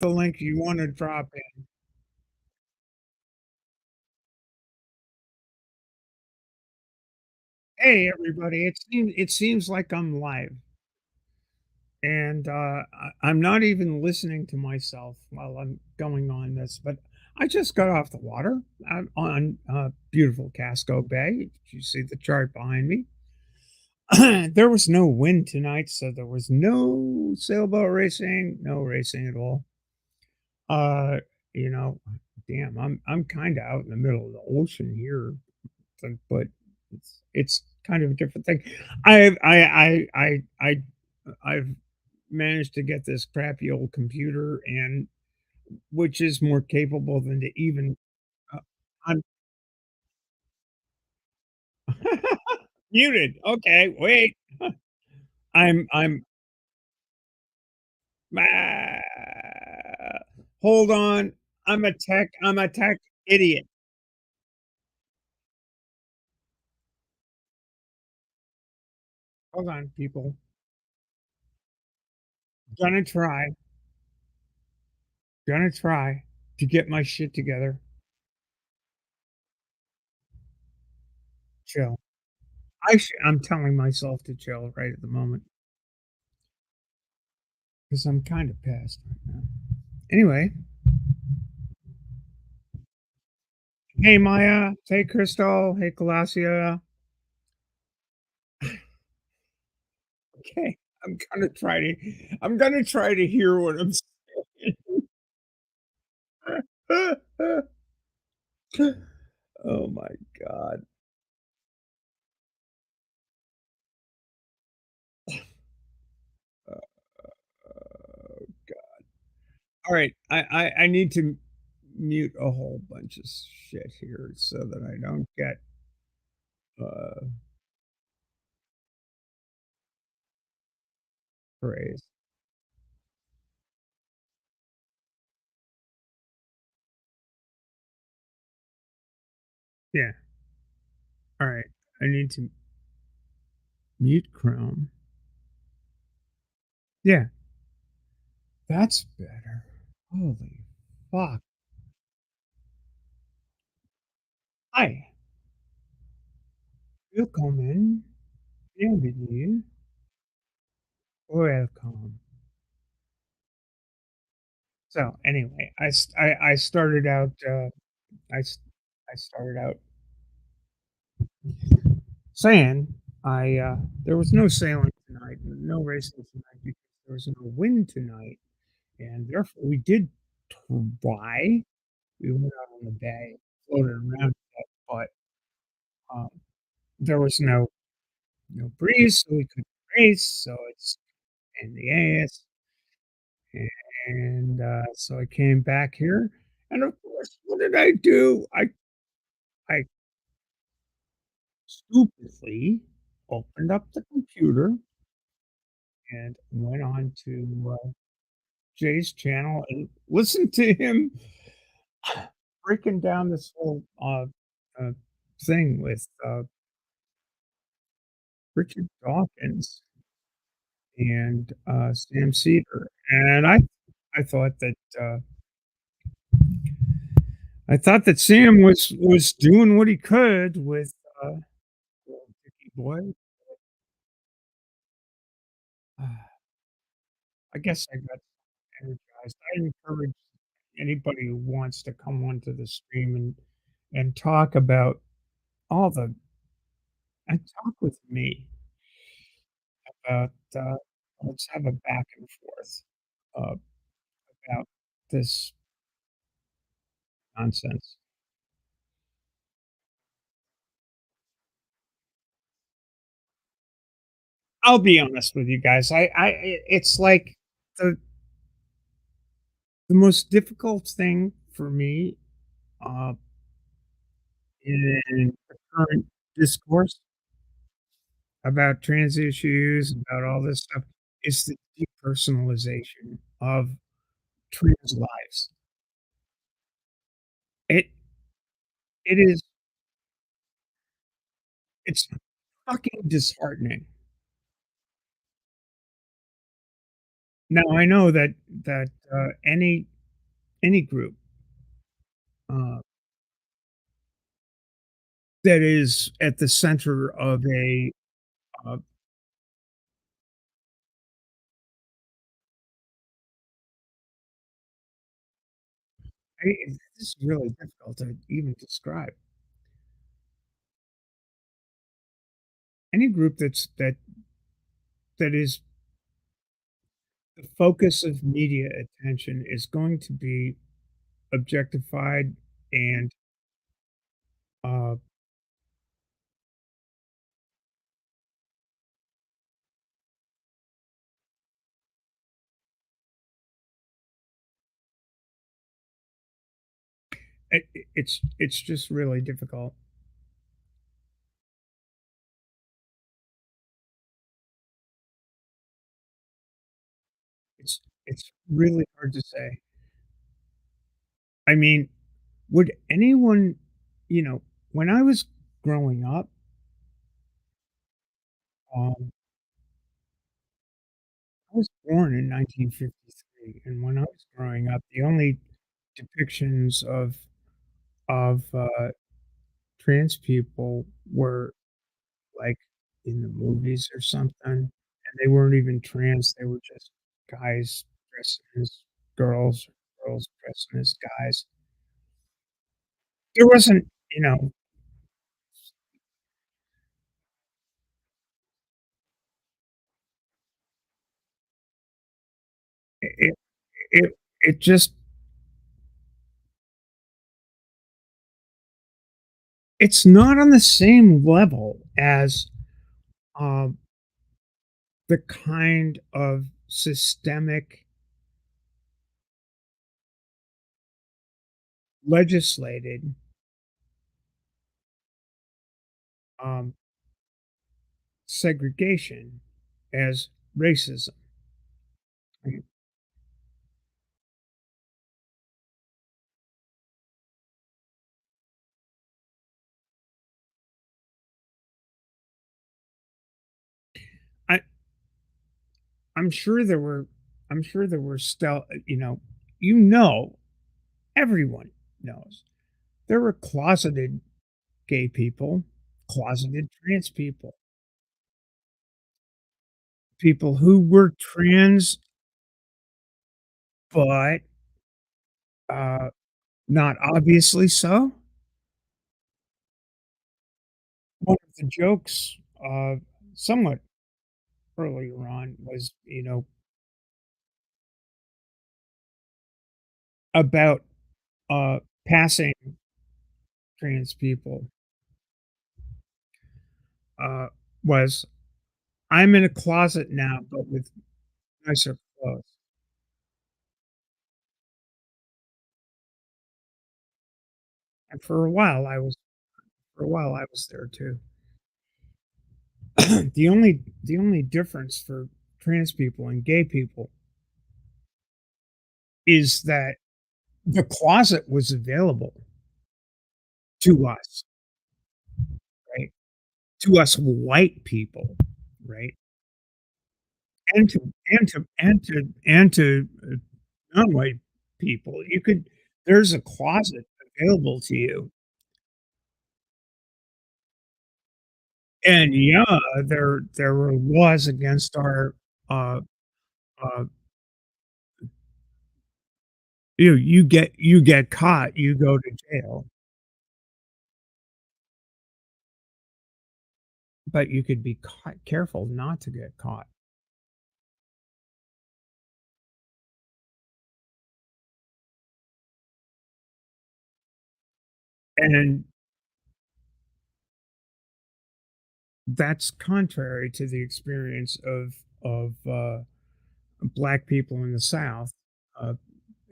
the link you wanna drop in. Hey, everybody, it seems like I'm live, and, I'm not even listening to myself while I'm going on this, but I just got off the water. I'm on, beautiful Casco Bay. You see the chart behind me? There was no wind tonight, so there was no sailboat racing, no racing at all. Uh, you know, damn, I'm kinda out in the middle of the ocean here, but it's kind of a different thing. I've I've managed to get this crappy old computer and which is more capable than to even, uh, I'm muted. Okay, wait. I'm ah, hold on. I'm a tech idiot. Hold on, people. Gonna try, gonna try to get my shit together. Chill. I'm telling myself to chill right at the moment because 'cause I'm kinda pissed right now. Anyway, hey, Maya. Hey, Crystal. Hey, Colossia. Okay, I'm gonna try to hear what I'm saying. Oh my god. Oh god. Alright, I need to mute a whole bunch of shit here so that I don't get, uh, praise. Yeah, alright. I need to mute Chrome. Yeah, that's better. Holy fuck. Hi, willkommen. Bienvenue. Welcome. So, anyway, I started out, I s I started out saying there was no sailing tonight, no racing tonight because there was no wind tonight, and therefore we did try. We went out on the bay, floated around a bit, but, um, there was no breeze, so we couldn't race, so it's in the ass, and, so I came back here, and of course, what did I do? I stupidly opened up the computer and went on to, Jay's channel and listened to him breaking down this whole, uh, thing with, Richard Dawkins and, Sam Seder, and I thought that, Sam was doing what he could with, Dickie Boy. I guess I got energized. I encourage anybody who wants to come onto the stream and talk about all the and talk with me about, let's have a back and forth, uh, about this nonsense. I'll be honest with you guys. It's like the the most difficult thing for me, uh, in the current discourse about trans issues, about all this stuff, is the depersonalization of trans lives. It it is it's fucking disheartening. Now I know that any group, uh, that is at the center of a, uh, this is really difficult to even describe. Any group that is the focus of media attention is going to be objectified and, uh, it's just really difficult. It's really hard to say. I mean, would anyone you know, when I was growing up, um, I was born in 1953, and when I was growing up, the only depictions of trans people were, like, in the movies or something, and they weren't even trans, they were just guys dressing as girls, or girls dressing as guys. There wasn't, you know, it it it just it's not on the same level as, um, the kind of systemic legislated, um, segregation as racism. I I I'm sure there were I'm sure there were still, you know, everyone knows there were closeted gay people, closeted trans people, people who were trans, but, uh, not obviously so. One of the jokes, somewhat earlier on was, about, passing trans people, uh, was, "I'm in a closet now, but with nicer clothes." And for a while I was there too. The only difference for trans people and gay people is that the closet was available to us, right? To us white people, right? And to non-white people. There's a closet available to you. And yeah, there were laws against our, uh, uh, you get caught, you go to jail, but you could be caught careful not to get caught. And that's contrary to the experience of Black people in the South, uh,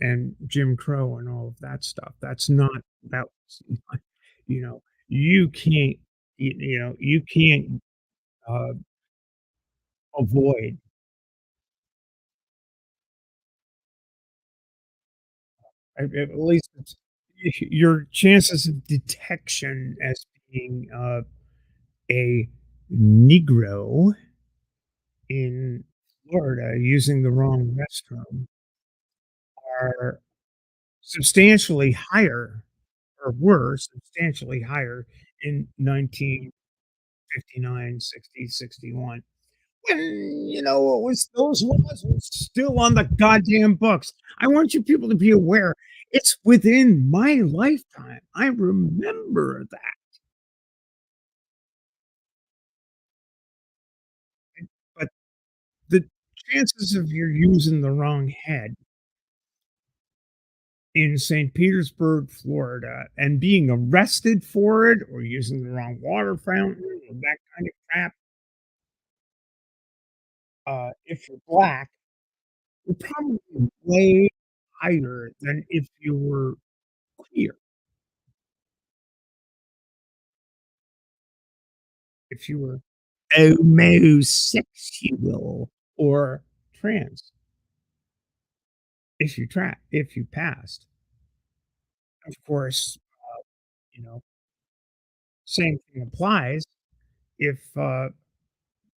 and Jim Crow and all of that stuff. That was not, you can't, you can't, uh, avoid, at least it's your chances of detection as being, a Negro in Florida using the wrong restroom are substantially higher or were substantially higher in 1959, 60, 61. When, it was those laws were still on the goddamn books. I want you people to be aware, it's within my lifetime. I remember that, but the chances of you using the wrong head in St. Petersburg, Florida, and being arrested for it or using the wrong water fountain or that kind of crap, if you're black, you're probably way higher than if you were queer, if you were homosexual or trans, if you passed. Of course, you know, same thing applies if,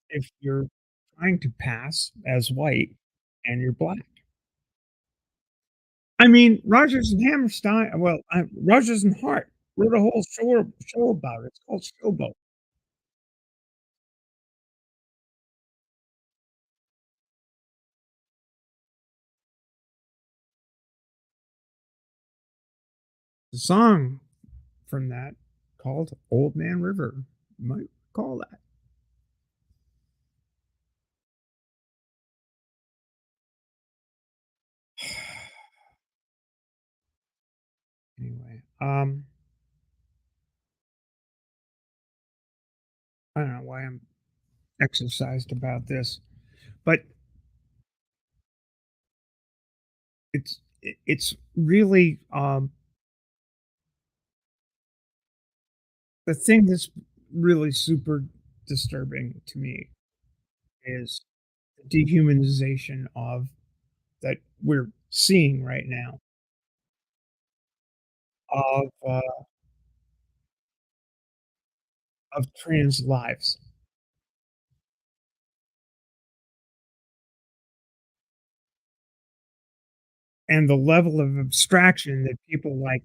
if you're trying to pass as white and you're black. I mean, Rodgers and Hammerstein Rodgers and Hart wrote a whole show about it. It's called Showboat. The song from that called Old Man River. You might call that. Anyway, I don't know why I'm exercised about this, but it's really, the thing that's really super disturbing to me is the dehumanization of that we're seeing right now of trans lives and the level of abstraction that people like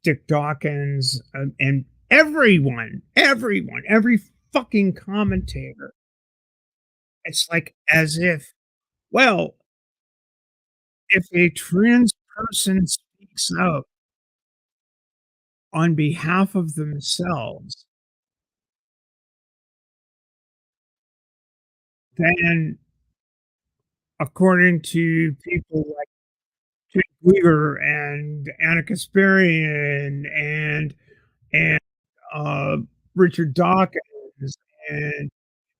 Dick Dawkins and everyone, every fucking commentator. It's like as if, well, if a trans person speaks out on behalf of themselves, then according to people like Jake Weaver and Anna Kasparian and, uh, Richard Dawkins and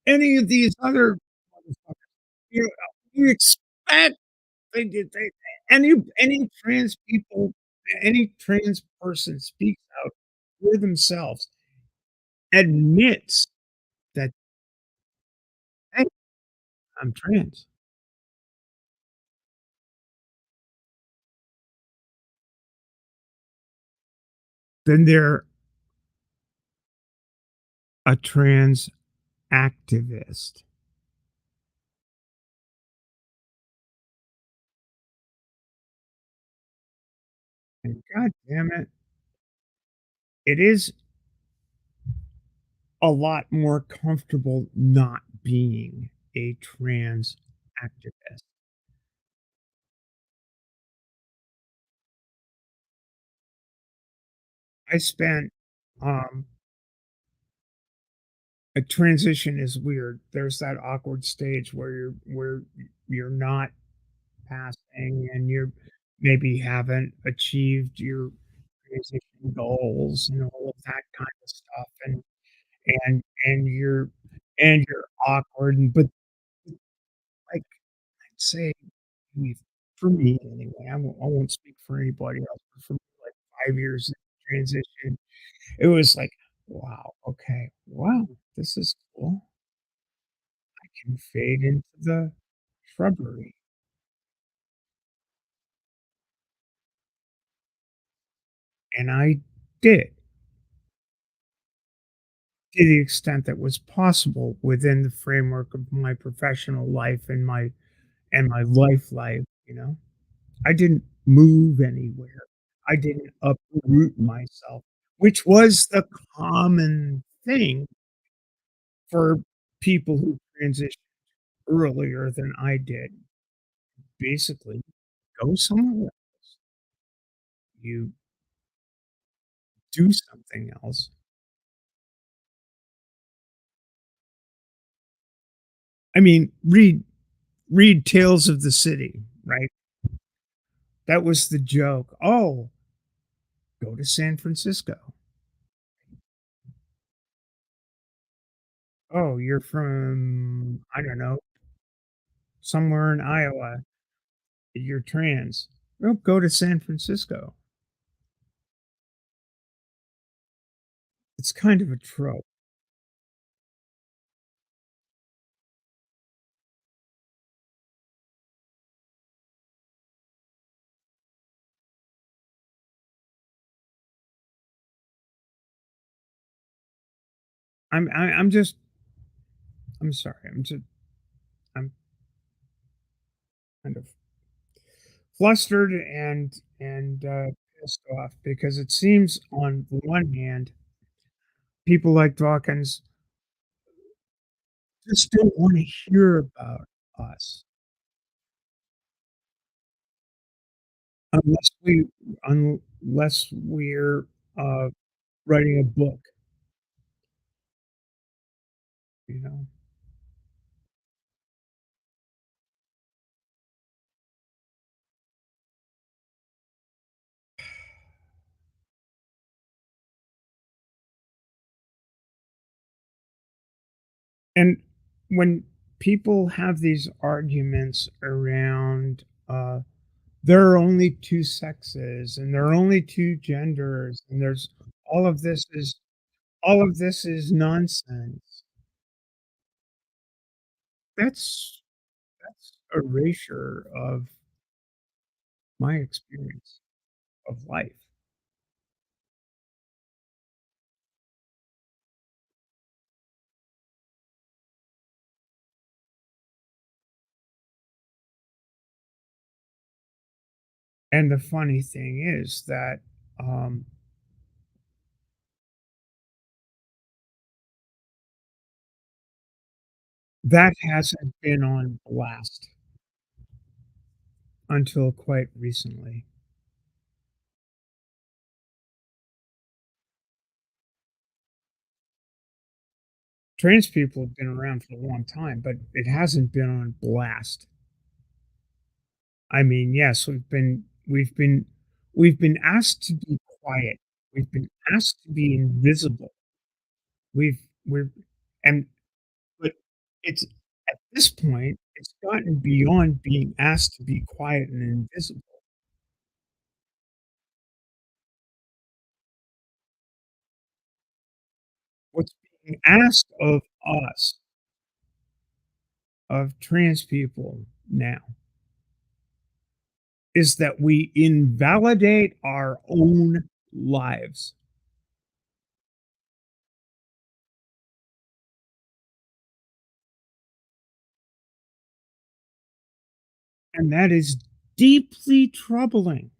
any of these other motherfuckers, you you expect they any trans people, any trans person speaks out for themselves, admits that, "Hey, I'm trans." Then they're a trans activist. And god damn it, it is a lot more comfortable not being a trans activist. I spent, um a transition is weird. There's that awkward stage where you're not passing and you maybe haven't achieved your transition goals and all of that kind of stuff, and you're awkward, but, like, I'd say we for me anyway, I won't speak for anybody else, but for me, like, 5 years in transition, it was like, "Wow, okay, wow, this is cool. I can fade into the shrubbery," and I did. to the extent that was possible within the framework of my professional life and my life, you know? I didn't move anywhere. I didn't uproot myself, which was the common thing for people who transitioned earlier than I did. Basically, go somewhere else. You do something else. I mean, read Tales of the City, right? That was the joke. "Oh, go to San Francisco. Oh, you're from, I don't know, somewhere in Iowa. You're trans. Oh, go to San Francisco." It's kind of a trope. I'm just I'm sorry. I'm kind of flustered and pissed off because it seems on the one hand, people like Dawkins just don't wanna hear about us unless we unless we're, uh, writing a book, you know? And when people have these arguments around, there are only 2 sexes, and there are only 2 genders, and there's all of this is nonsense. That's that's erasure of my experience of life. And the funny thing is that, um, that hasn't been on blast until quite recently. Trans people have been around for a long time, but it hasn't been on blast. I mean, yes, we've been asked to be quiet. We've been asked to be invisible. We're and but it's at this point, it's gotten beyond being asked to be quiet and invisible. What's being asked of us, of trans people now, is that we invalidate our own lives, and that is deeply troubling.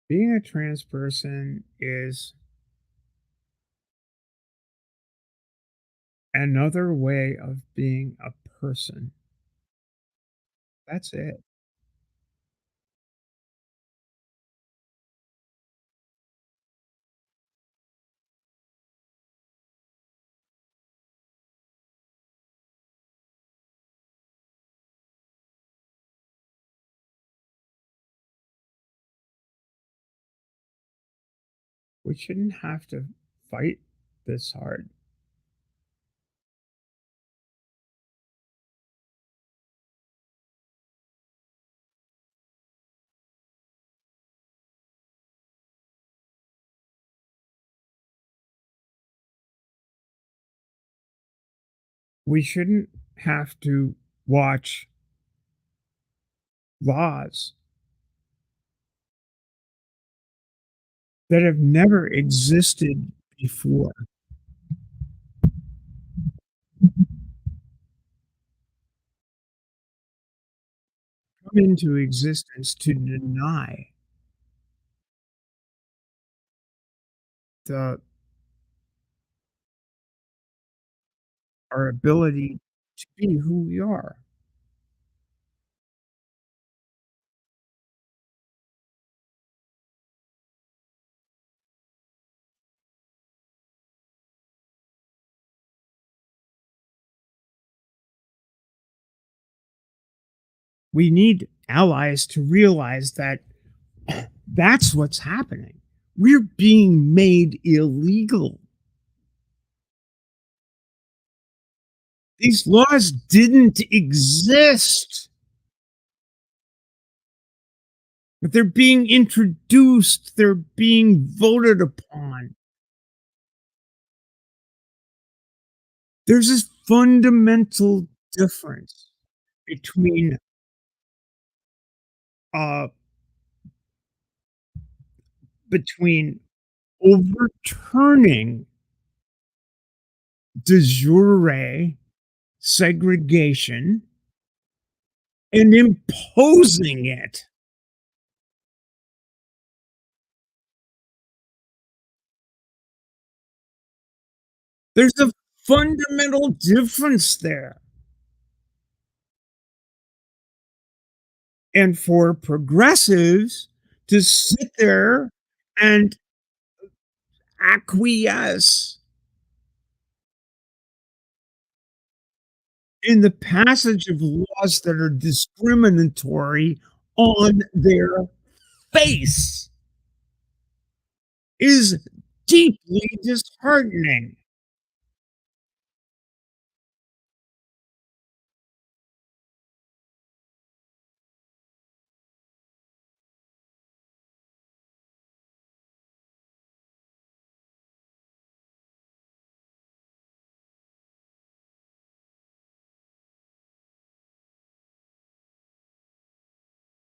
Being a trans person is another way of being a person. That's it. We shouldn't have to fight this hard. We shouldn't have to watch laws that have never existed before come into existence to deny the our ability to be who we are. We need allies to realize that that's what's happening. We're being made illegal. These laws didn't exist, but they're being introduced, they're being voted upon. There's this fundamental difference between uh between overturning de jure segregation and imposing it. There's a fundamental difference there. And for progressives to sit there and acquiesce in the passage of laws that are discriminatory on their face is deeply disheartening.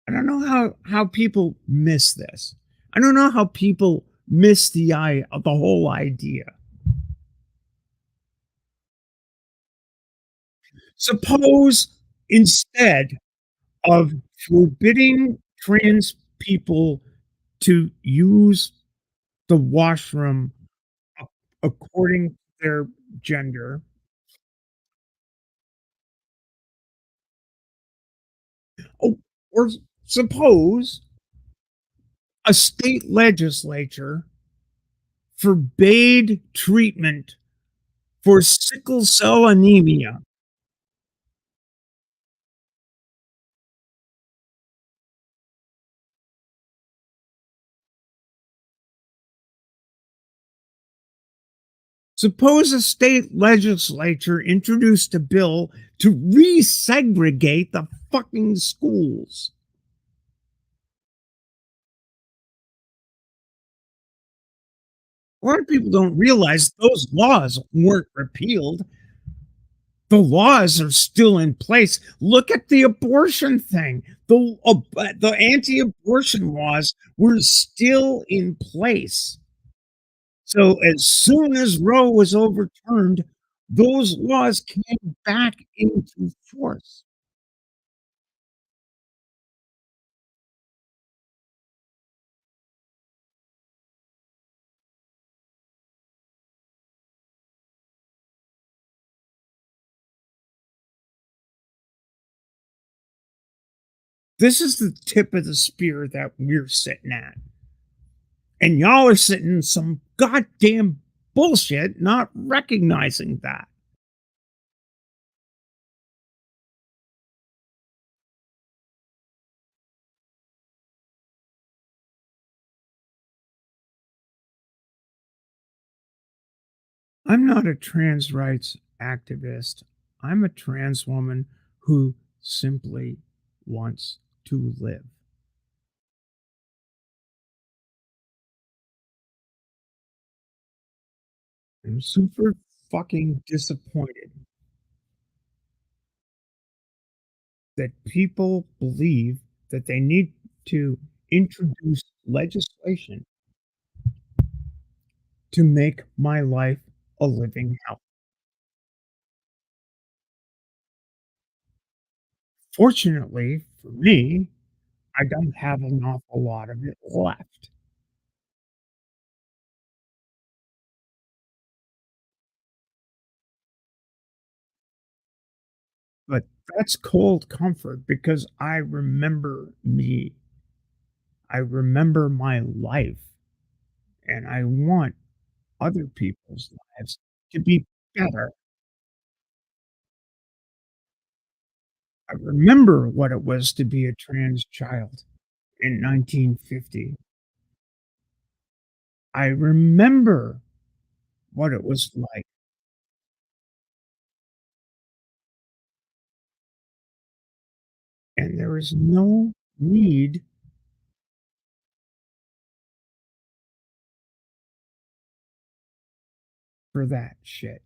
I don't know how people miss this. I don't know how people miss the whole idea. Suppose instead of forbidding trans people to use the washroom according to their gender, oh, or suppose a state legislature forbade treatment for sickle cell anemia. Suppose a state legislature introduced a bill to resegregate the fucking schools. A lot of people don't realize those laws weren't repealed. The laws are still in place. Look at the abortion thing. The anti-abortion laws were still in place. So as soon as Roe was overturned, those laws came back into force. This is the tip of the spear that we're sitting at. And y'all are sitting in some goddamn bullshit not recognizing that. I'm not a trans rights activist. I'm a trans woman who simply wants to live. I'm super fucking disappointed that people believe that they need to introduce legislation to make my life a living hell. Fortunately for me, I don't have an awful lot of it left, but that's cold comfort because I remember me. I remember my life, and I want other people's lives to be better. I remember what it was to be a trans child in 1950. I remember what it was like, and there is no need for that shit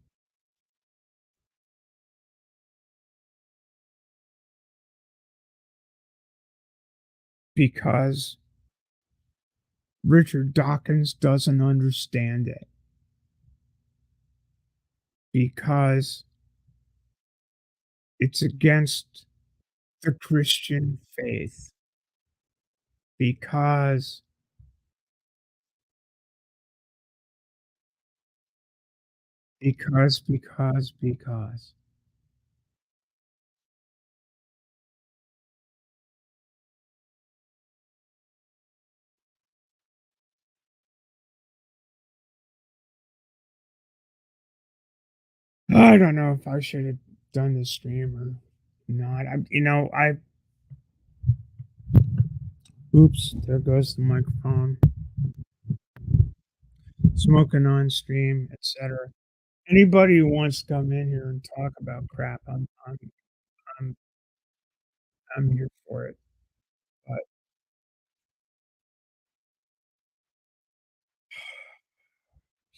because Richard Dawkins doesn't understand it, because it's against the Christian faith, because because. I don't know if I should have done the stream or not. I oops, there goes the microphone. Smoking on stream, etcetera. Anybody who wants to come in here and talk about crap, I'm I'm here for it, but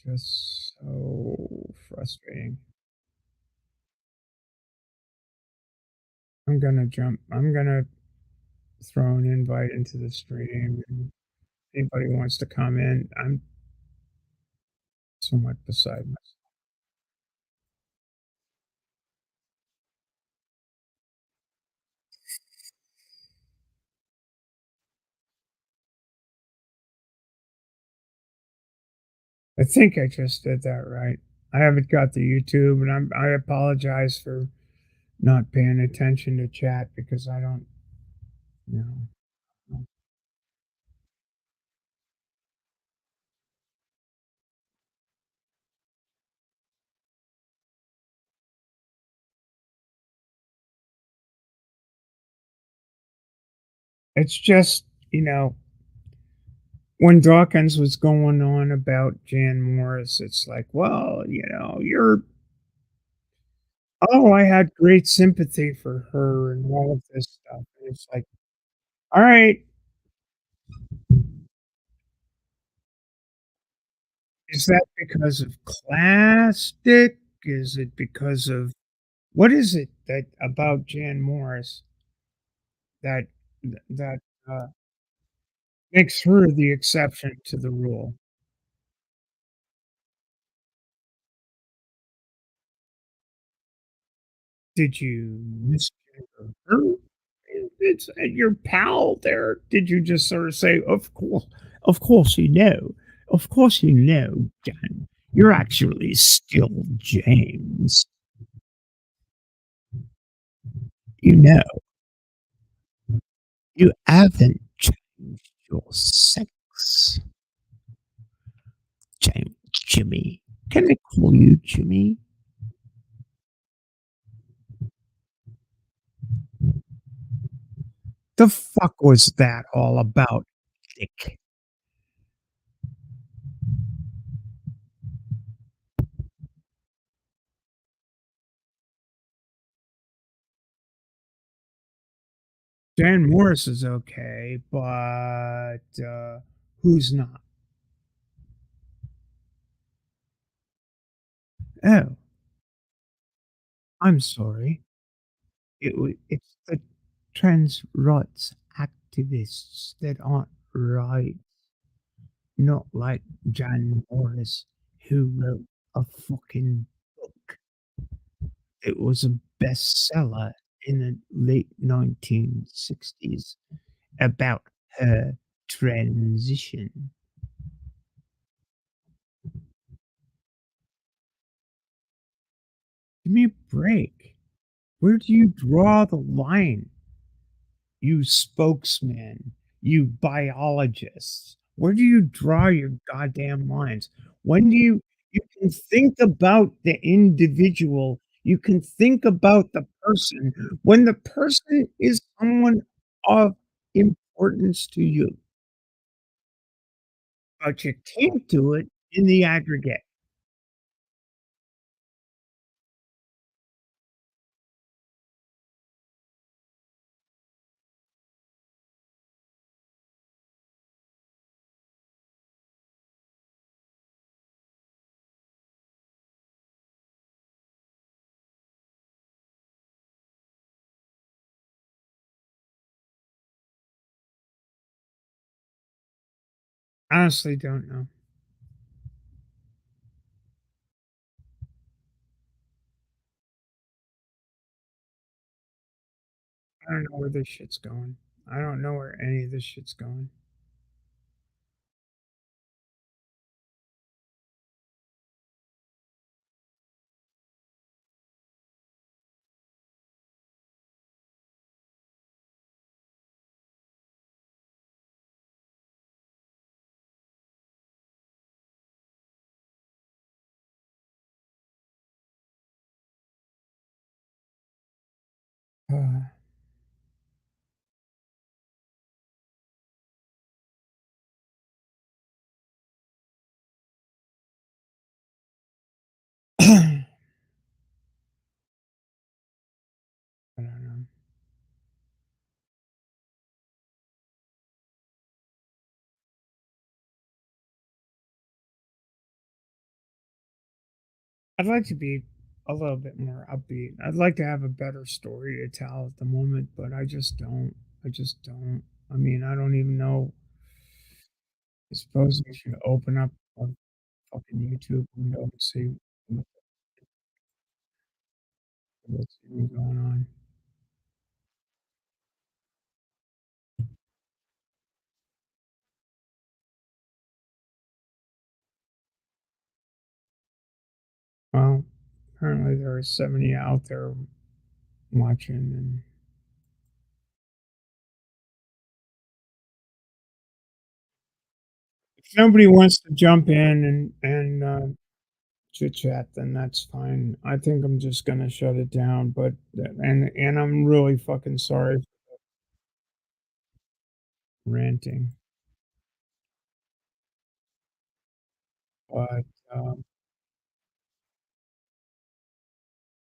just so frustrating. I'm gonna throw an invite into the stream, and anybody who wants to come in, I'm somewhat beside myself. I think I just did that right. I haven't got the YouTube, and I apologize for not paying attention to chat because I don't, you know. It's just, when Dawkins was going on about Jan Morris, it's like, well, you're oh, I had great sympathy for her and all of this stuff. And it's like, all right, is that because of class, Dick? Is it because of what is it that about Jan Morris that that makes her the exception to the rule? Did you misgender her? It's your pal there. Did you just sort of say, of course of course John, you're actually still James. You know, you haven't changed your sex, James, Jimmy. Can I call you Jimmy? The fuck was that all about, Dick? Dan Morris is okay, but who's not? Oh, I'm sorry. It's the trans rights activists that aren't right, not like Jan Morris, who wrote a fucking book. It was a bestseller in the late 1960s about her transition. Give me a break. Where do you draw the line, you spokesman, you biologists? Where do you draw your goddamn lines? When do you can think about the individual, you can think about the person when the person is someone of importance to you, but you can't do it in the aggregate. Honestly don't know. I don't know where this shit's going. I don't know where any of this shit's going. I don't know. I'd like to be a little bit more upbeat. I'd like to have a better story to tell at the moment, but I just don't. I just don't. I mean, I don't even know. I suppose I should open up a fucking YouTube window and see what- what's even going on. Well, apparently there are 70 out there watching, and if nobody wants to jump in and chit chat, then that's fine. I think I'm just gonna shut it down, but and I'm really fucking sorry for ranting, but,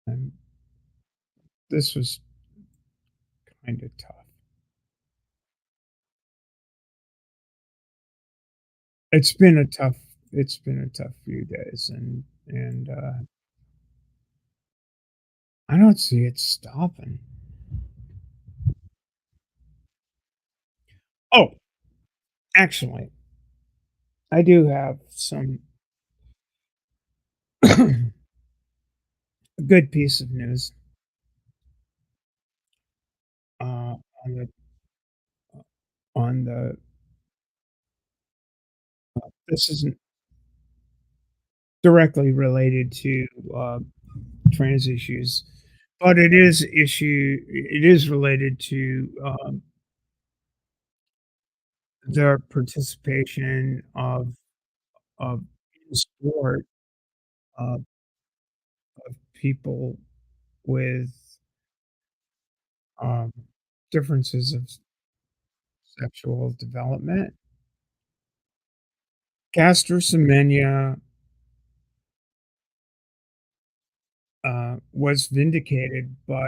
and this was kinda tough. It's been a tough it's been a tough few days, and I don't see it stopping. Oh, actually, I do have some a good piece of news, uh, on the on the this isn't directly related to, trans issues, but it is related to, the participation of in sport of people with, um, differences of sexual development. Caster Semenya, was vindicated by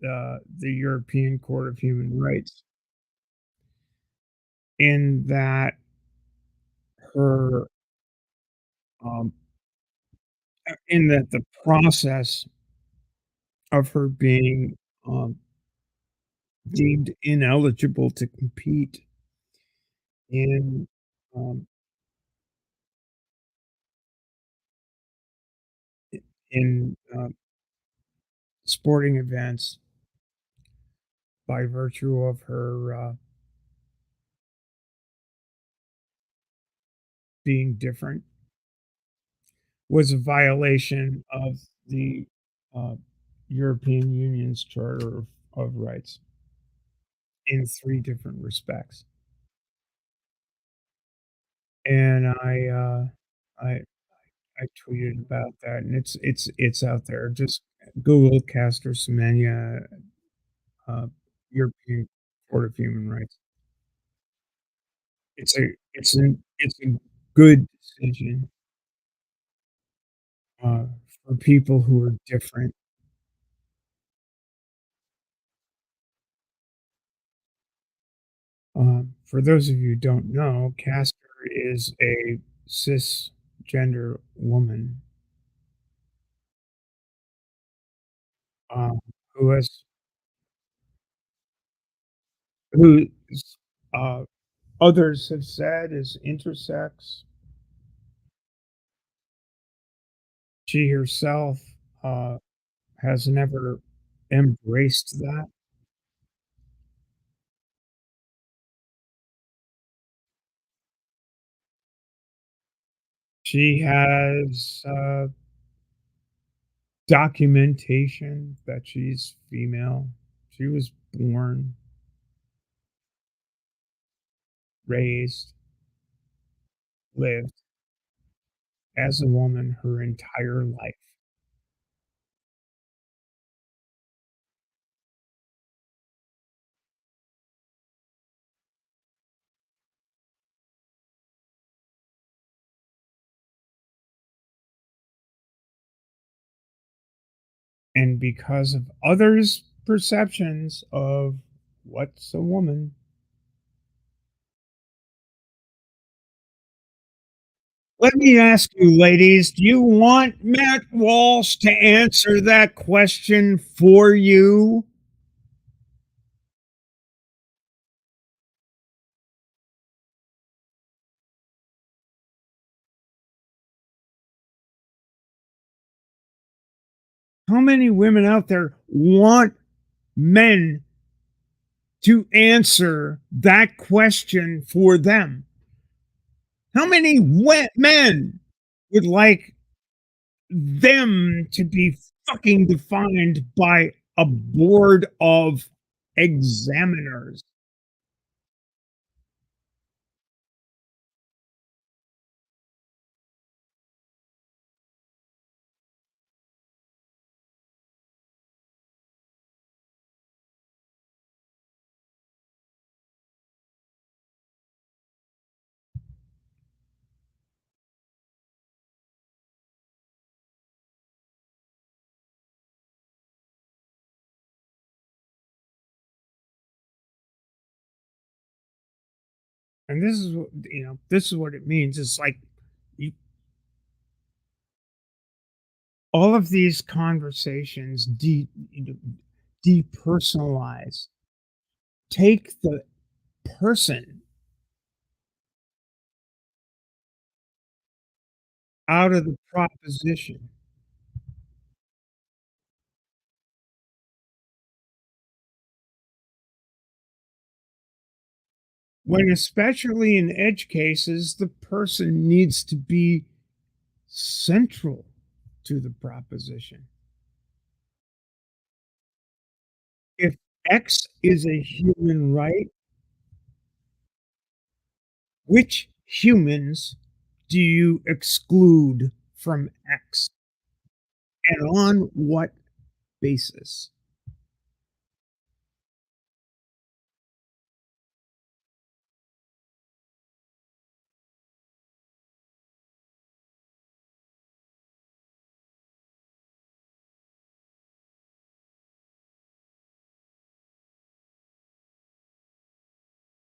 the European Court of Human Rights in that her, um, in that the process of her being, um, deemed ineligible to compete in, um, in sporting events by virtue of her, being different was a violation of the, uh, European Union's Charter of Rights in 3 different respects. And I I tweeted about that, and it's out there. Just Google Caster Semenya, uh, European Court of Human Rights. It's a good decision, uh, for people who are different. For those of you who don't know, Castor is a cisgender woman, um, who has who uh, others have said is intersex. She herself, uh, has never embraced that. She has, documentation that she's female. She was born, raised, lived as a woman her entire life. And because of others' perceptions of what's a woman, let me ask you, ladies, do you want Matt Walsh to answer that question for you? How many women out there want men to answer that question for them? How many men would like them to be fucking defined by a board of examiners? And this is what this is what it means. It's like you, all of these conversations depersonalize, take the person out of the proposition. When especially in edge cases, the person needs to be central to the proposition. If X is a human right, which humans do you exclude from X, and on what basis?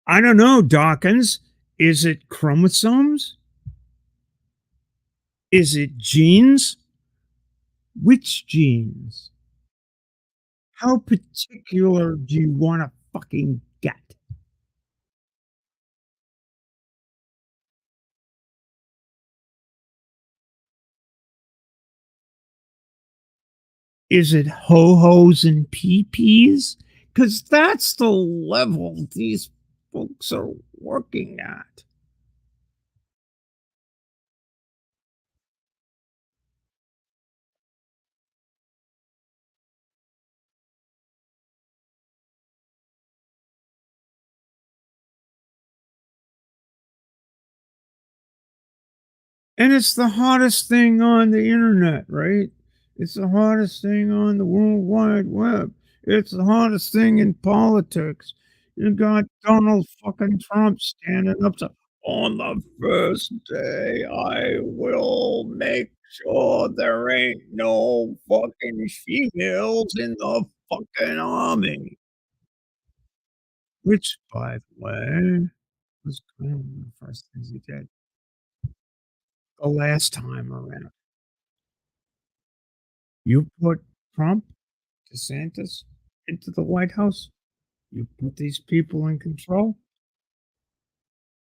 I don't know, Dawkins. Is it chromosomes? Is it genes? Which genes? How particular do you wanna fucking get? Is it ho-hos and pee-pees? Because that's the level these folks are working at. And it's the hottest thing on the internet, right? It's the hottest thing on the World Wide Web. It's the hottest thing in politics. You got Donald fucking Trump standing up to, on the first day, I will make sure there ain't no fucking females in the fucking army. Which, by the way, was kind of one of the first things he did the last time around. You put Trump, DeSantis into the White House, you put these people in control,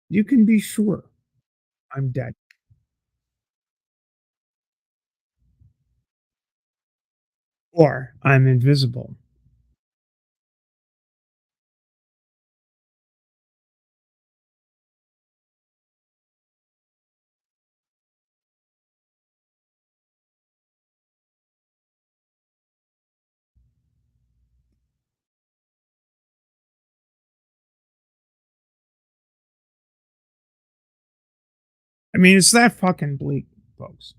you can be sure I'm dead. Or I'm invisible. I mean, it's that fucking bleak, folks.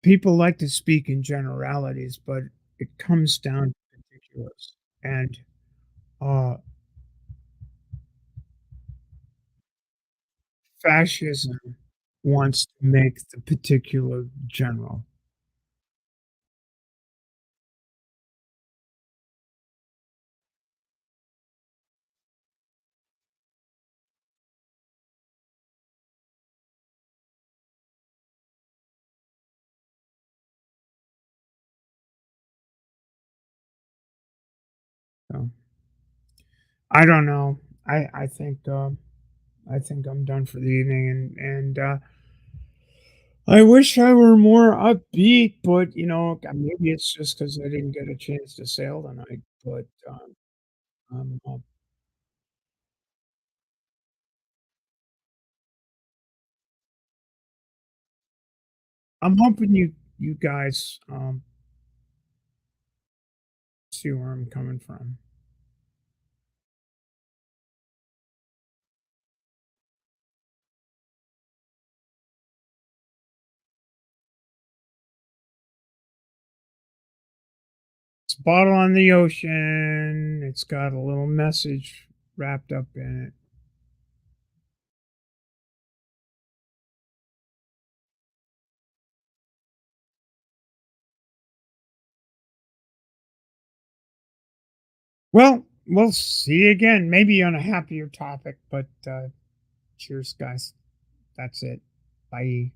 People like to speak in generalities, but it comes down to particulars. And uh, fascism wants to make the particular general. So I don't know. I think I'm done for the evening, and I wish I were more upbeat, but, maybe it's just because I didn't get a chance to sail tonight, but, I'm I'm hoping you guys, see where I'm coming from. It's a bottle on the ocean, it's got a little message wrapped up in it. Well, we'll see again, maybe on a happier topic, but, cheers, guys. That's it. Bye.